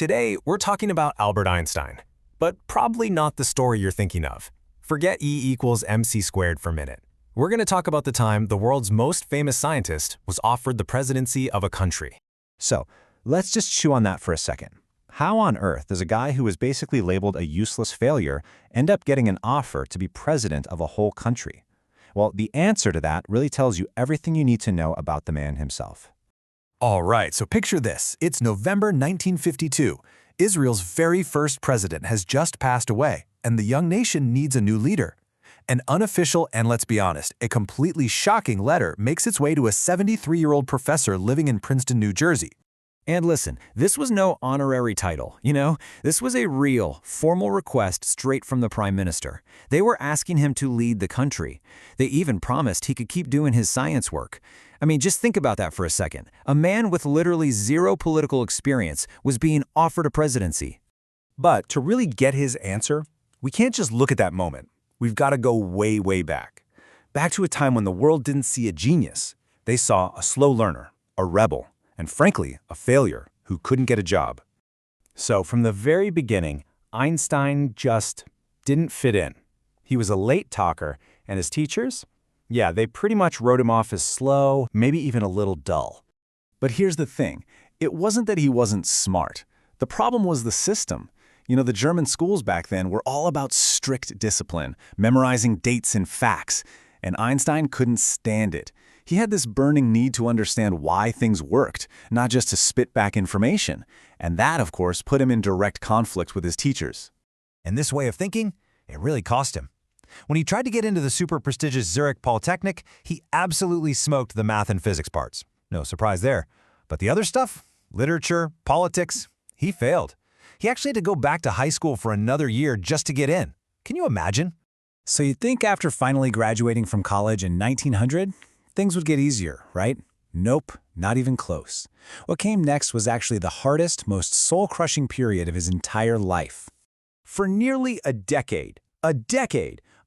Today, we're talking about Albert Einstein, but probably not the story you're thinking of. Forget E equals mc squared for a minute. We're going to talk about the time the world's most famous scientist was offered the presidency of a country. So, let's just chew on that for a second. How on earth does a guy who was basically labeled a useless failure end up getting an offer to be president of a whole country? Well, the answer to that really tells you everything you need to know about the man himself. All right, so picture this. It's November 1952. Israel's very first president has just passed away, and the young nation needs a new leader. An unofficial and, let's be honest, a completely shocking letter makes its way to a 73-year-old professor living in Princeton, New Jersey. And listen, this was no honorary title, This was a real, formal request straight from the Prime Minister. They were asking him to lead the country. They even promised he could keep doing his science work. I mean, just think about that for a second. A man with literally zero political experience was being offered a presidency. But to really get his answer, we can't just look at that moment. We've got to go way, way back. Back to a time when the world didn't see a genius. They saw a slow learner, a rebel, and frankly, a failure who couldn't get a job. So from the very beginning, Einstein just didn't fit in. He was a late talker, and his teachers? Yeah, they pretty much wrote him off as slow, maybe even a little dull. But here's the thing. It wasn't that he wasn't smart. The problem was the system. The German schools back then were all about strict discipline, memorizing dates and facts, and Einstein couldn't stand it. He had this burning need to understand why things worked, not just to spit back information. And that, of course, put him in direct conflict with his teachers. And this way of thinking, it really cost him. When he tried to get into the super prestigious Zurich Polytechnic, he absolutely smoked the math and physics parts. No surprise there. But the other stuff, literature, politics, he failed. He actually had to go back to high school for another year just to get in. Can you imagine? So you'd think after finally graduating from college in 1900, things would get easier, right? Nope, not even close. What came next was actually the hardest, most soul-crushing period of his entire life. For nearly a decade,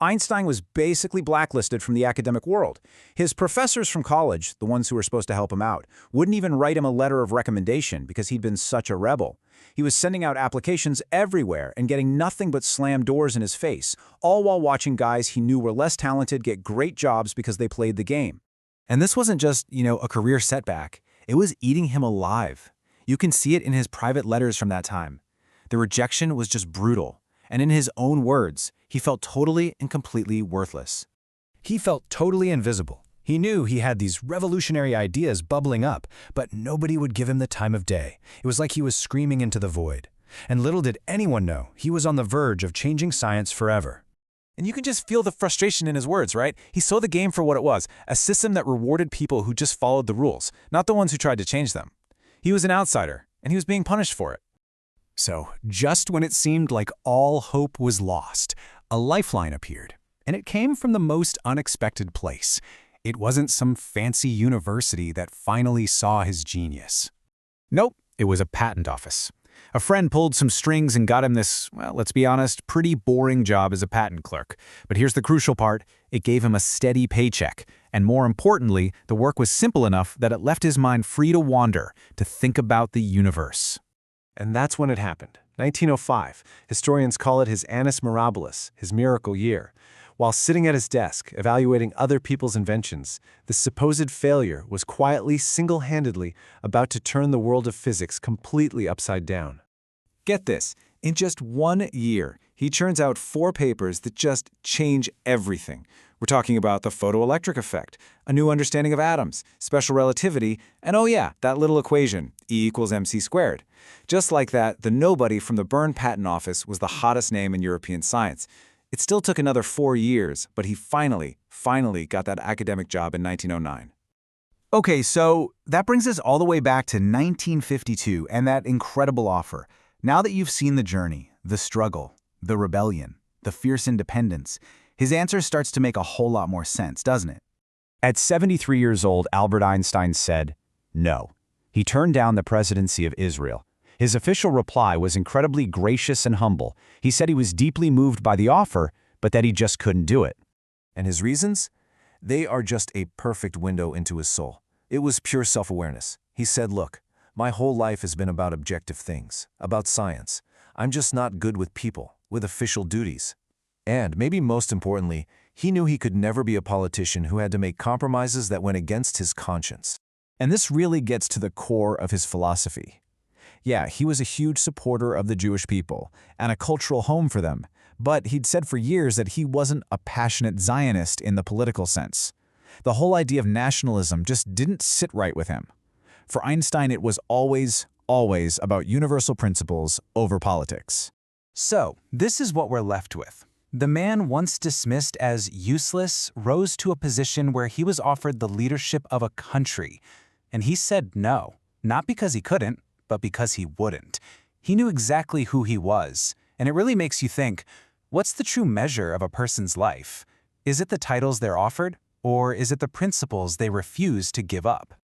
Einstein was basically blacklisted from the academic world. His professors from college, the ones who were supposed to help him out, wouldn't even write him a letter of recommendation because he'd been such a rebel. He was sending out applications everywhere and getting nothing but slammed doors in his face, all while watching guys he knew were less talented get great jobs because they played the game. And this wasn't just, a career setback. It was eating him alive. You can see it in his private letters from that time. The rejection was just brutal. And in his own words, he felt totally and completely worthless. He felt totally invisible. He knew he had these revolutionary ideas bubbling up, but nobody would give him the time of day. It was like he was screaming into the void. And little did anyone know he was on the verge of changing science forever. And you can just feel the frustration in his words, right? He saw the game for what it was, a system that rewarded people who just followed the rules, not the ones who tried to change them. He was an outsider, and he was being punished for it. So, just when it seemed like all hope was lost, a lifeline appeared, and it came from the most unexpected place. It wasn't some fancy university that finally saw his genius. Nope, it was a patent office. A friend pulled some strings and got him this, well, let's be honest, pretty boring job as a patent clerk. But here's the crucial part. It gave him a steady paycheck. And more importantly, the work was simple enough that it left his mind free to wander, to think about the universe. And that's when it happened. 1905. Historians call it his annus mirabilis, his miracle year. While sitting at his desk, evaluating other people's inventions, this supposed failure was quietly, single-handedly about to turn the world of physics completely upside down. Get this, in just 1 year, he churns out 4 papers that just change everything. We're talking about the photoelectric effect, a new understanding of atoms, special relativity, and oh yeah, that little equation, E equals mc squared. Just like that, the nobody from the Berne Patent Office was the hottest name in European science. It still took another 4 years, but he finally got that academic job in 1909. Okay, so that brings us all the way back to 1952 and that incredible offer. Now that you've seen the journey, the struggle, the rebellion, the fierce independence, his answer starts to make a whole lot more sense, doesn't it? At 73 years old, Albert Einstein said, no. He turned down the presidency of Israel. His official reply was incredibly gracious and humble. He said he was deeply moved by the offer, but that he just couldn't do it. And his reasons? They are just a perfect window into his soul. It was pure self-awareness. He said, look, My whole life has been about objective things, about science. I'm just not good with people, with official duties. And, maybe most importantly, he knew he could never be a politician who had to make compromises that went against his conscience. And this really gets to the core of his philosophy. Yeah, he was a huge supporter of the Jewish people and a cultural home for them, but he'd said for years that he wasn't a passionate Zionist in the political sense. The whole idea of nationalism just didn't sit right with him. For Einstein, it was always about universal principles over politics. So, this is what we're left with. The man once dismissed as useless rose to a position where he was offered the leadership of a country. And he said no, not because he couldn't, but because he wouldn't. He knew exactly who he was, and it really makes you think, what's the true measure of a person's life? Is it the titles they're offered, or is it the principles they refuse to give up?